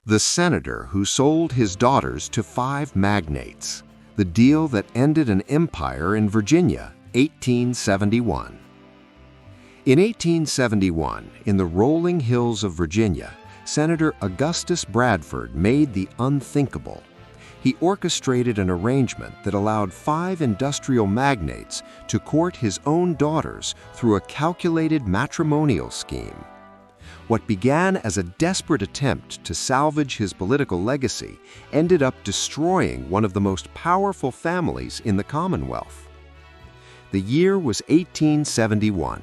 The senator who sold his daughters to 5 magnates. The deal that ended an empire in Virginia, 1871. In 1871, in the rolling hills of Virginia, Senator Augustus Bradford made the unthinkable. He orchestrated an arrangement that allowed 5 industrial magnates to court his own daughters through a calculated matrimonial scheme. What began as a desperate attempt to salvage his political legacy ended up destroying one of the most powerful families in the Commonwealth. The year was 1871.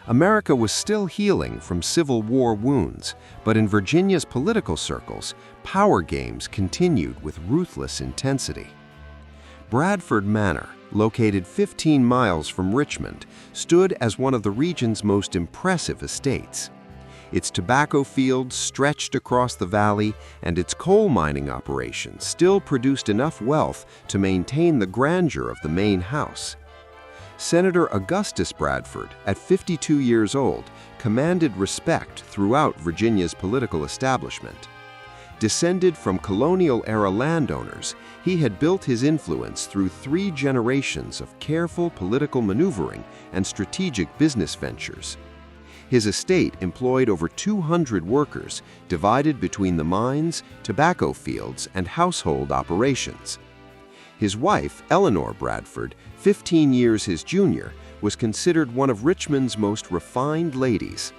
America was still healing from Civil War wounds, but in Virginia's political circles, power games continued with ruthless intensity. Bradford Manor, located 15 miles from Richmond, stood as one of the region's most impressive estates. Its tobacco fields stretched across the valley, and its coal mining operations still produced enough wealth to maintain the grandeur of the main house. Senator Augustus Bradford, at 52 years old, commanded respect throughout Virginia's political establishment. Descended from colonial-era landowners, he had built his influence through 3 generations of careful political maneuvering and strategic business ventures. His estate employed over 200 workers, divided between the mines, tobacco fields, and household operations. His wife, Eleanor Bradford, 15 years his junior, was considered one of Richmond's most refined ladies.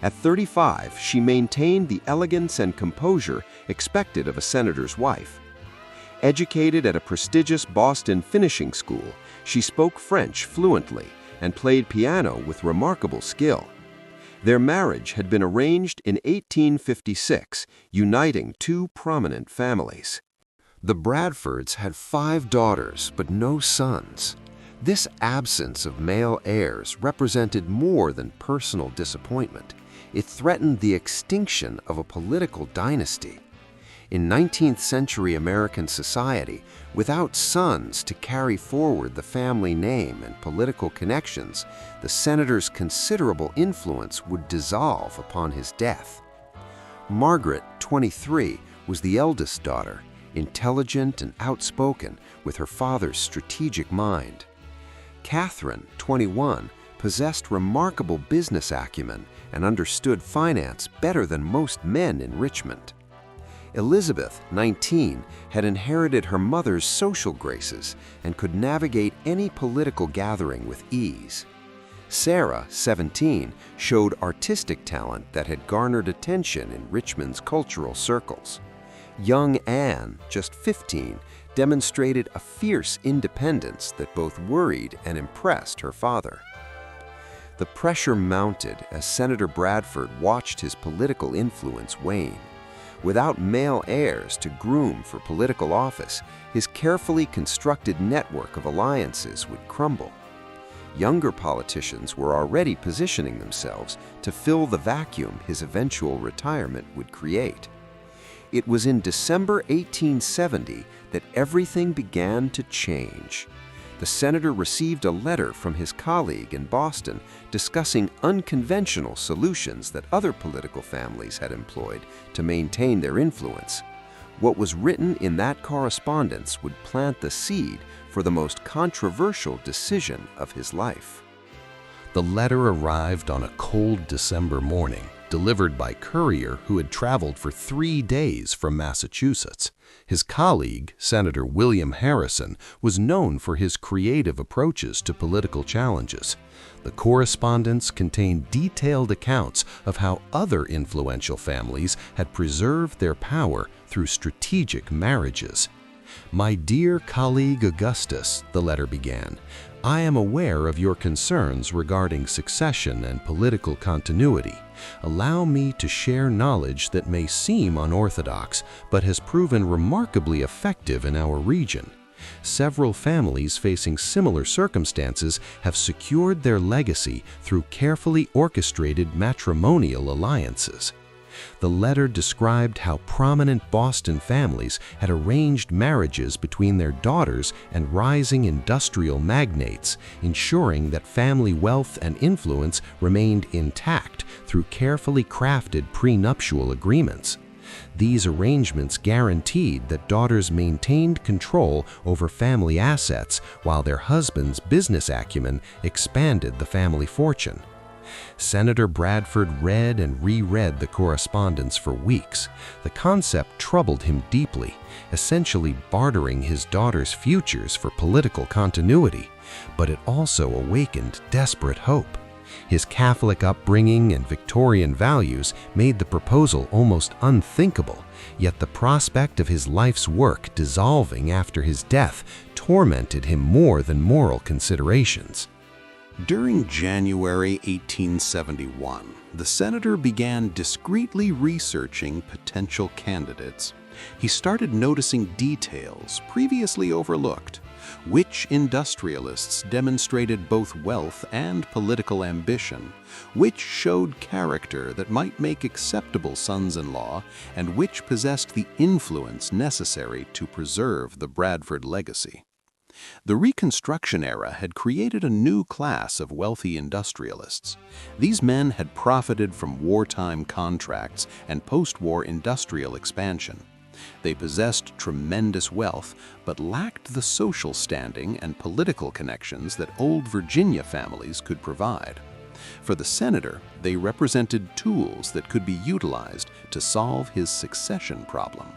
At 35, she maintained the elegance and composure expected of a senator's wife. Educated at a prestigious Boston finishing school, she spoke French fluently and played piano with remarkable skill. Their marriage had been arranged in 1856, uniting 2 prominent families. The Bradfords had 5 daughters, but no sons. This absence of male heirs represented more than personal disappointment. It threatened the extinction of a political dynasty. In 19th century American society, without sons to carry forward the family name and political connections, the senator's considerable influence would dissolve upon his death. Margaret, 23, was the eldest daughter, intelligent and outspoken with her father's strategic mind. Catherine, 21, possessed remarkable business acumen and understood finance better than most men in Richmond. Elizabeth, 19, had inherited her mother's social graces and could navigate any political gathering with ease. Sarah, 17, showed artistic talent that had garnered attention in Richmond's cultural circles. Young Anne, just 15, demonstrated a fierce independence that both worried and impressed her father. The pressure mounted as Senator Bradford watched his political influence wane. Without male heirs to groom for political office, his carefully constructed network of alliances would crumble. Younger politicians were already positioning themselves to fill the vacuum his eventual retirement would create. It was in December 1870 that everything began to change. The senator received a letter from his colleague in Boston discussing unconventional solutions that other political families had employed to maintain their influence. What was written in that correspondence would plant the seed for the most controversial decision of his life. The letter arrived on a cold December morning, delivered by courier who had traveled for 3 days from Massachusetts. His colleague, Senator William Harrison, was known for his creative approaches to political challenges. The correspondence contained detailed accounts of how other influential families had preserved their power through strategic marriages. "My dear colleague Augustus," the letter began, "I am aware of your concerns regarding succession and political continuity. Allow me to share knowledge that may seem unorthodox, but has proven remarkably effective in our region. Several families facing similar circumstances have secured their legacy through carefully orchestrated matrimonial alliances." The letter described how prominent Boston families had arranged marriages between their daughters and rising industrial magnates, ensuring that family wealth and influence remained intact through carefully crafted prenuptial agreements. These arrangements guaranteed that daughters maintained control over family assets while their husbands' business acumen expanded the family fortune. Senator Bradford read and reread the correspondence for weeks. The concept troubled him deeply, essentially bartering his daughters' futures for political continuity, but it also awakened desperate hope. His Catholic upbringing and Victorian values made the proposal almost unthinkable, yet the prospect of his life's work dissolving after his death tormented him more than moral considerations. During January 1871, the senator began discreetly researching potential candidates. He started noticing details previously overlooked. Which industrialists demonstrated both wealth and political ambition, which showed character that might make acceptable sons-in-law, and which possessed the influence necessary to preserve the Bradford legacy. The Reconstruction era had created a new class of wealthy industrialists. These men had profited from wartime contracts and post-war industrial expansion. They possessed tremendous wealth, but lacked the social standing and political connections that old Virginia families could provide. For the senator, they represented tools that could be utilized to solve his succession problem.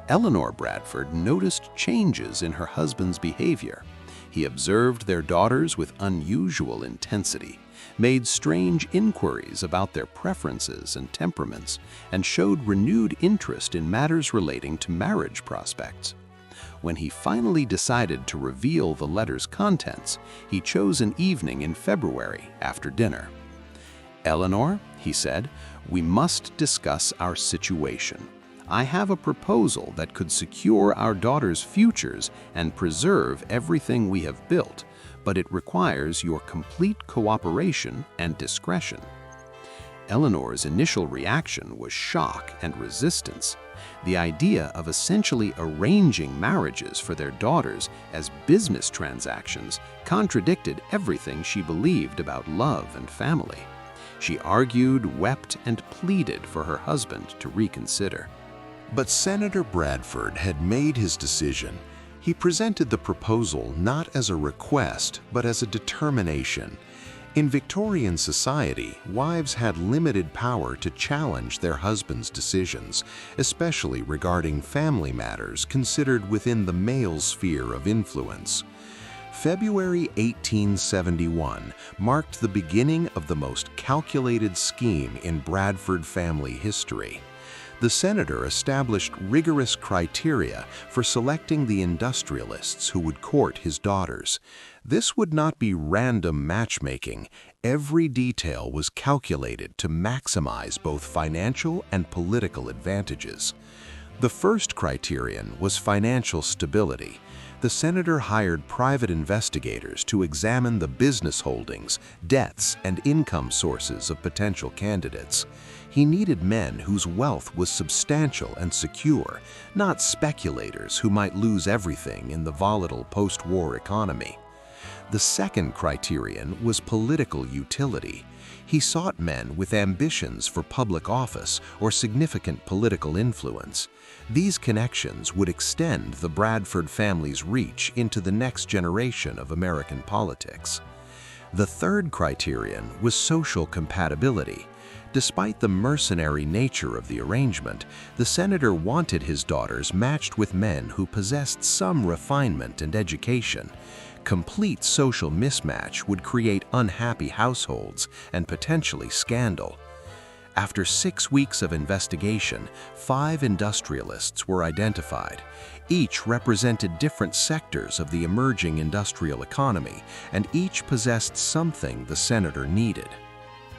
Eleanor Bradford noticed changes in her husband's behavior. He observed their daughters with unusual intensity, made strange inquiries about their preferences and temperaments, and showed renewed interest in matters relating to marriage prospects. When he finally decided to reveal the letter's contents, he chose an evening in February after dinner. "Eleanor," he said, "we must discuss our situation. I have a proposal that could secure our daughters' futures and preserve everything we have built, but it requires your complete cooperation and discretion." Eleanor's initial reaction was shock and resistance. The idea of essentially arranging marriages for their daughters as business transactions contradicted everything she believed about love and family. She argued, wept, and pleaded for her husband to reconsider. But Senator Bradford had made his decision. He presented the proposal not as a request, but as a determination. In Victorian society, wives had limited power to challenge their husbands' decisions, especially regarding family matters considered within the male sphere of influence. February 1871 marked the beginning of the most calculated scheme in Bradford family history. The senator established rigorous criteria for selecting the industrialists who would court his daughters. This would not be random matchmaking. Every detail was calculated to maximize both financial and political advantages. The first criterion was financial stability. The senator hired private investigators to examine the business holdings, debts, and income sources of potential candidates. He needed men whose wealth was substantial and secure, not speculators who might lose everything in the volatile post-war economy. The second criterion was political utility. He sought men with ambitions for public office or significant political influence. These connections would extend the Bradford family's reach into the next generation of American politics. The third criterion was social compatibility. Despite the mercenary nature of the arrangement, the senator wanted his daughters matched with men who possessed some refinement and education. Complete social mismatch would create unhappy households and potentially scandal. After 6 weeks of investigation, 5 industrialists were identified. Each represented different sectors of the emerging industrial economy, and each possessed something the senator needed.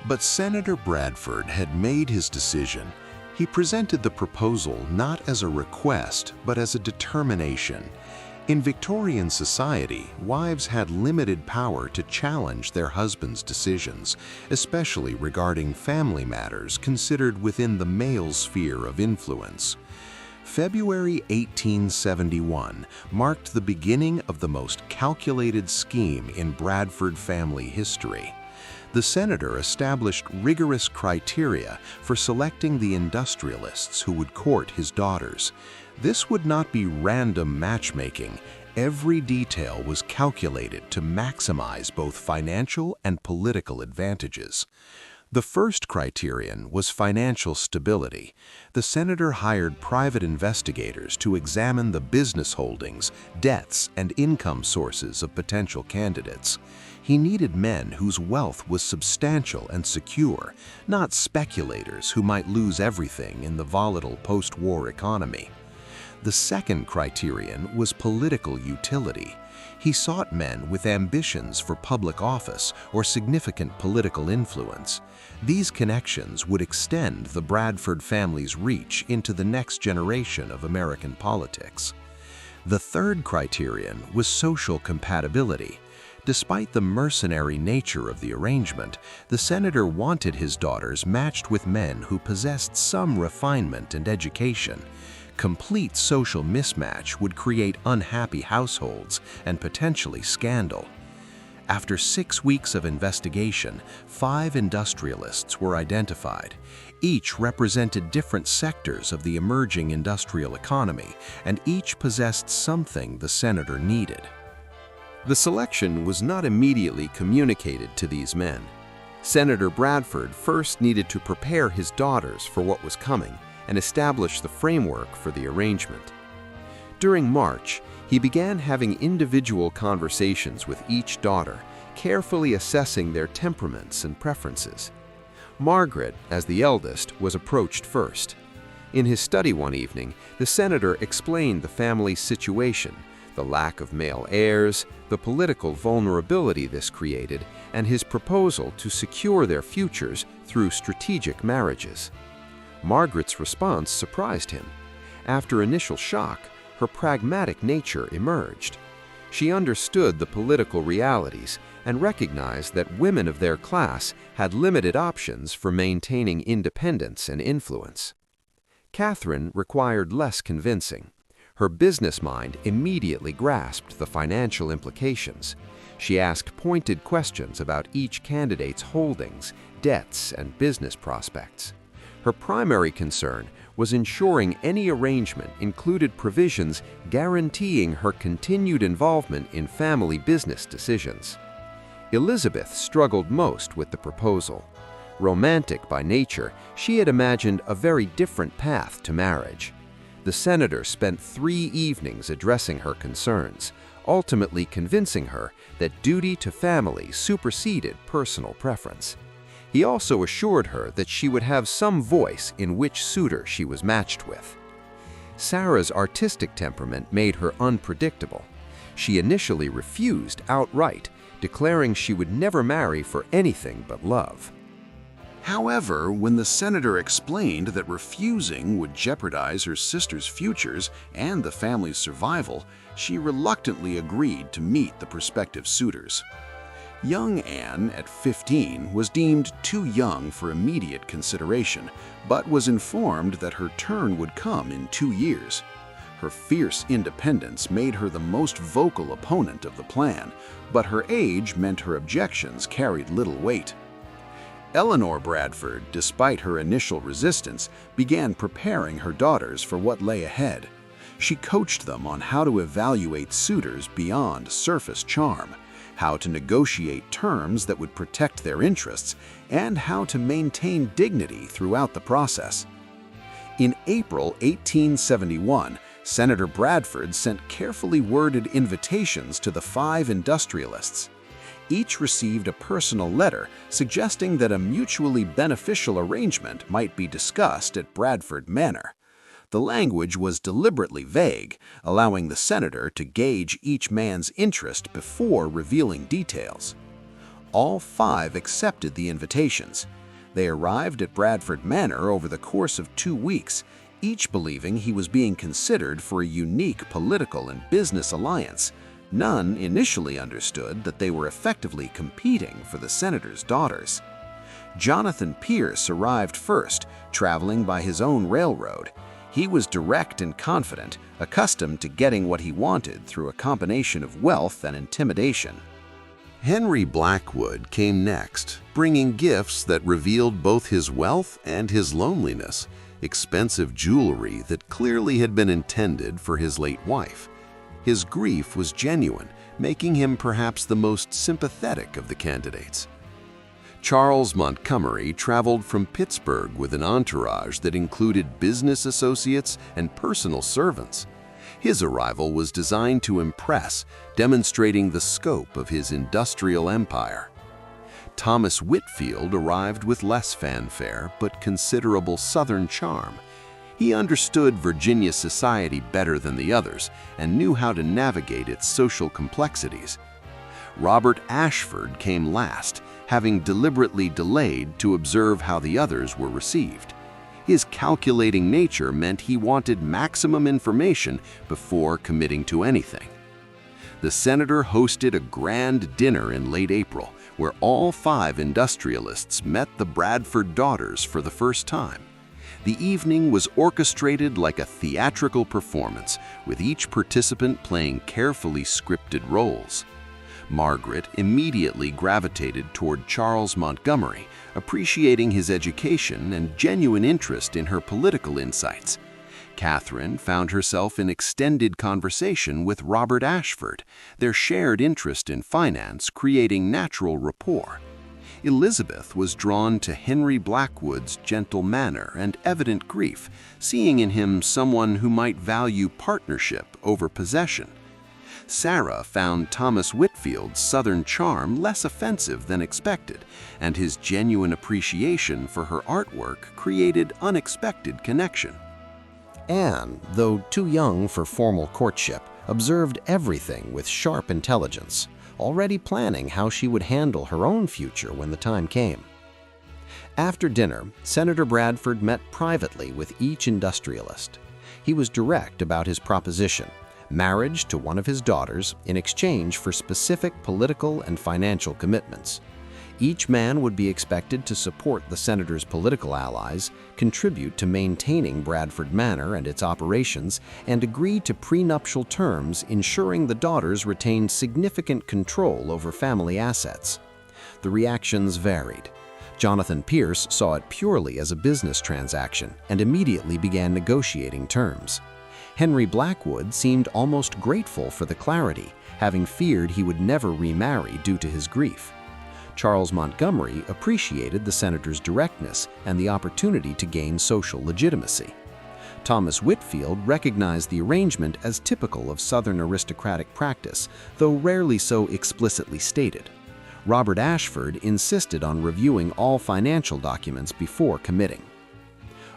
But Senator Bradford had made his decision. He presented the proposal not as a request, but as a determination. In Victorian society, wives had limited power to challenge their husbands' decisions, especially regarding family matters considered within the male sphere of influence. February 1871 marked the beginning of the most calculated scheme in Bradford family history. The senator established rigorous criteria for selecting the industrialists who would court his daughters. This would not be random matchmaking. Every detail was calculated to maximize both financial and political advantages. The first criterion was financial stability. The senator hired private investigators to examine the business holdings, debts, and income sources of potential candidates. He needed men whose wealth was substantial and secure, not speculators who might lose everything in the volatile post-war economy. The second criterion was political utility. He sought men with ambitions for public office or significant political influence. These connections would extend the Bradford family's reach into the next generation of American politics. The third criterion was social compatibility. Despite the mercenary nature of the arrangement, the senator wanted his daughters matched with men who possessed some refinement and education. Complete social mismatch would create unhappy households and potentially scandal. After 6 weeks of investigation, 5 industrialists were identified. Each represented different sectors of the emerging industrial economy, and each possessed something the senator needed. The selection was not immediately communicated to these men. Senator Bradford first needed to prepare his daughters for what was coming and establish the framework for the arrangement. During March, he began having individual conversations with each daughter, carefully assessing their temperaments and preferences. Margaret, as the eldest, was approached first. In his study one evening, the senator explained the family's situation, the lack of male heirs, the political vulnerability this created, and his proposal to secure their futures through strategic marriages. Margaret's response surprised him. After initial shock, her pragmatic nature emerged. She understood the political realities and recognized that women of their class had limited options for maintaining independence and influence. Catherine required less convincing. Her business mind immediately grasped the financial implications. She asked pointed questions about each candidate's holdings, debts, and business prospects. Her primary concern was ensuring any arrangement included provisions guaranteeing her continued involvement in family business decisions. Elizabeth struggled most with the proposal. Romantic by nature, she had imagined a very different path to marriage. The senator spent 3 evenings addressing her concerns, ultimately convincing her that duty to family superseded personal preference. He also assured her that she would have some voice in which suitor she was matched with. Sarah's artistic temperament made her unpredictable. She initially refused outright, declaring she would never marry for anything but love. However, when the senator explained that refusing would jeopardize her sister's futures and the family's survival, she reluctantly agreed to meet the prospective suitors. Young Anne, at 15, was deemed too young for immediate consideration, but was informed that her turn would come in 2 years. Her fierce independence made her the most vocal opponent of the plan, but her age meant her objections carried little weight. Eleanor Bradford, despite her initial resistance, began preparing her daughters for what lay ahead. She coached them on how to evaluate suitors beyond surface charm, how to negotiate terms that would protect their interests, and how to maintain dignity throughout the process. In April 1871, Senator Bradford sent carefully worded invitations to the 5 industrialists. Each received a personal letter suggesting that a mutually beneficial arrangement might be discussed at Bradford Manor. The language was deliberately vague, allowing the senator to gauge each man's interest before revealing details. All 5 accepted the invitations. They arrived at Bradford Manor over the course of 2 weeks, each believing he was being considered for a unique political and business alliance. None initially understood that they were effectively competing for the senator's daughters. Jonathan Pierce arrived first, traveling by his own railroad. He was direct and confident, accustomed to getting what he wanted through a combination of wealth and intimidation. Henry Blackwood came next, bringing gifts that revealed both his wealth and his loneliness, expensive jewelry that clearly had been intended for his late wife. His grief was genuine, making him perhaps the most sympathetic of the candidates. Charles Montgomery traveled from Pittsburgh with an entourage that included business associates and personal servants. His arrival was designed to impress, demonstrating the scope of his industrial empire. Thomas Whitfield arrived with less fanfare but considerable Southern charm. He understood Virginia society better than the others and knew how to navigate its social complexities. Robert Ashford came last, having deliberately delayed to observe how the others were received. His calculating nature meant he wanted maximum information before committing to anything. The senator hosted a grand dinner in late April, where all 5 industrialists met the Bradford daughters for the first time. The evening was orchestrated like a theatrical performance, with each participant playing carefully scripted roles. Margaret immediately gravitated toward Charles Montgomery, appreciating his education and genuine interest in her political insights. Catherine found herself in extended conversation with Robert Ashford, their shared interest in finance creating natural rapport. Elizabeth was drawn to Henry Blackwood's gentle manner and evident grief, seeing in him someone who might value partnership over possession. Sarah found Thomas Whitfield's Southern charm less offensive than expected, and his genuine appreciation for her artwork created unexpected connection. Anne, though too young for formal courtship, observed everything with sharp intelligence, already planning how she would handle her own future when the time came. After dinner, Senator Bradford met privately with each industrialist. He was direct about his proposition: marriage to one of his daughters in exchange for specific political and financial commitments. Each man would be expected to support the senator's political allies, contribute to maintaining Bradford Manor and its operations, and agree to prenuptial terms ensuring the daughters retained significant control over family assets. The reactions varied. Jonathan Pierce saw it purely as a business transaction and immediately began negotiating terms. Henry Blackwood seemed almost grateful for the clarity, having feared he would never remarry due to his grief. Charles Montgomery appreciated the senator's directness and the opportunity to gain social legitimacy. Thomas Whitfield recognized the arrangement as typical of Southern aristocratic practice, though rarely so explicitly stated. Robert Ashford insisted on reviewing all financial documents before committing.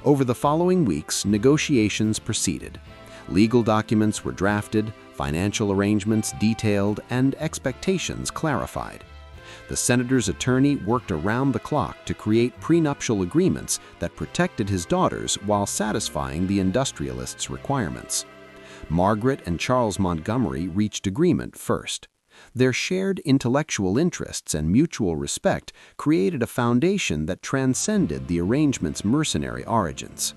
Over the following weeks, negotiations proceeded. Legal documents were drafted, financial arrangements detailed, and expectations clarified. The senator's attorney worked around the clock to create prenuptial agreements that protected his daughters while satisfying the industrialists' requirements. Margaret and Charles Montgomery reached agreement first. Their shared intellectual interests and mutual respect created a foundation that transcended the arrangement's mercenary origins.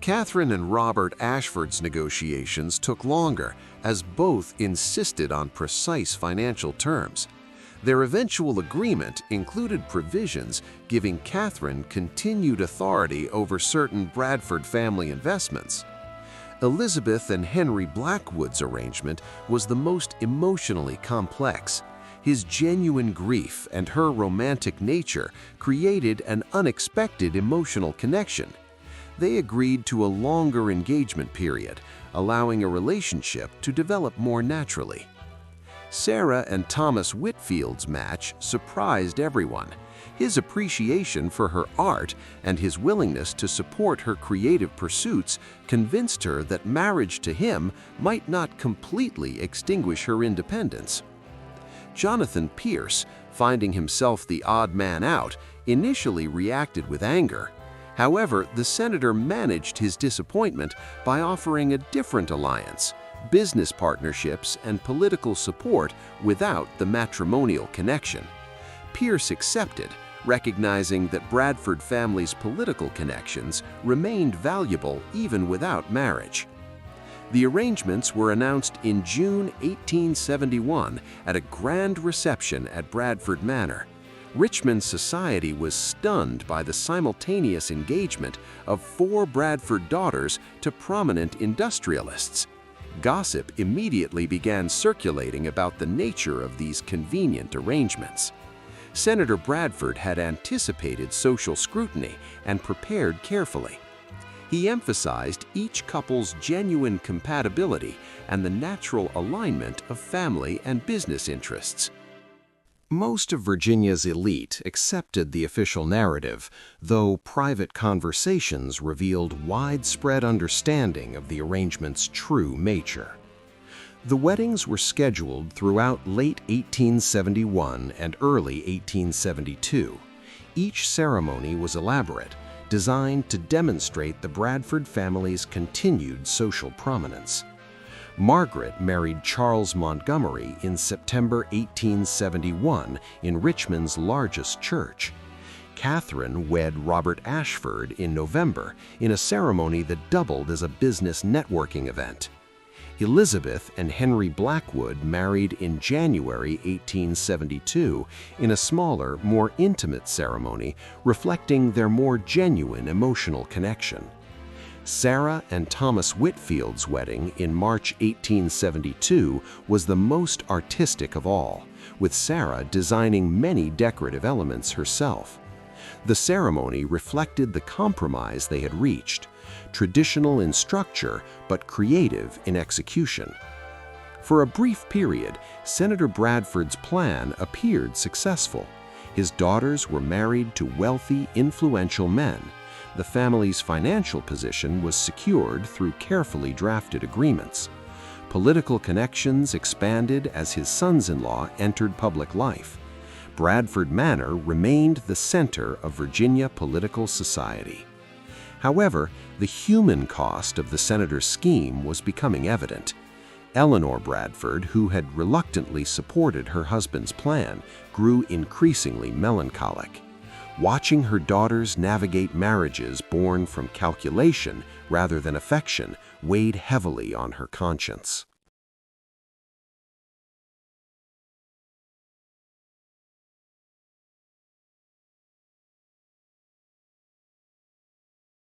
Catherine and Robert Ashford's negotiations took longer, as both insisted on precise financial terms. Their eventual agreement included provisions giving Catherine continued authority over certain Bradford family investments. Elizabeth and Henry Blackwood's arrangement was the most emotionally complex. His genuine grief and her romantic nature created an unexpected emotional connection. They agreed to a longer engagement period, allowing a relationship to develop more naturally. Sarah and Thomas Whitfield's match surprised everyone. His appreciation for her art and his willingness to support her creative pursuits convinced her that marriage to him might not completely extinguish her independence. Jonathan Pierce, finding himself the odd man out, initially reacted with anger. However, the senator managed his disappointment by offering a different alliance: business partnerships and political support without the matrimonial connection. Pierce accepted, recognizing that Bradford family's political connections remained valuable even without marriage. The arrangements were announced in June 1871 at a grand reception at Bradford Manor. Richmond society was stunned by the simultaneous engagement of 4 Bradford daughters to prominent industrialists. Gossip immediately began circulating about the nature of these convenient arrangements. Senator Bradford had anticipated social scrutiny and prepared carefully. He emphasized each couple's genuine compatibility and the natural alignment of family and business interests. Most of Virginia's elite accepted the official narrative, though private conversations revealed widespread understanding of the arrangement's true nature. The weddings were scheduled throughout late 1871 and early 1872. Each ceremony was elaborate, designed to demonstrate the Bradford family's continued social prominence. Margaret married Charles Montgomery in September 1871 in Richmond's largest church. Catherine wed Robert Ashford in November in a ceremony that doubled as a business networking event. Elizabeth and Henry Blackwood married in January 1872 in a smaller, more intimate ceremony reflecting their more genuine emotional connection. Sarah and Thomas Whitfield's wedding in March 1872 was the most artistic of all, with Sarah designing many decorative elements herself. The ceremony reflected the compromise they had reached, traditional in structure but creative in execution. For a brief period, Senator Bradford's plan appeared successful. His daughters were married to wealthy, influential men. The family's financial position was secured through carefully drafted agreements. Political connections expanded as his sons-in-law entered public life. Bradford Manor remained the center of Virginia political society. However, the human cost of the senator's scheme was becoming evident. Eleanor Bradford, who had reluctantly supported her husband's plan, grew increasingly melancholic. Watching her daughters navigate marriages born from calculation rather than affection weighed heavily on her conscience.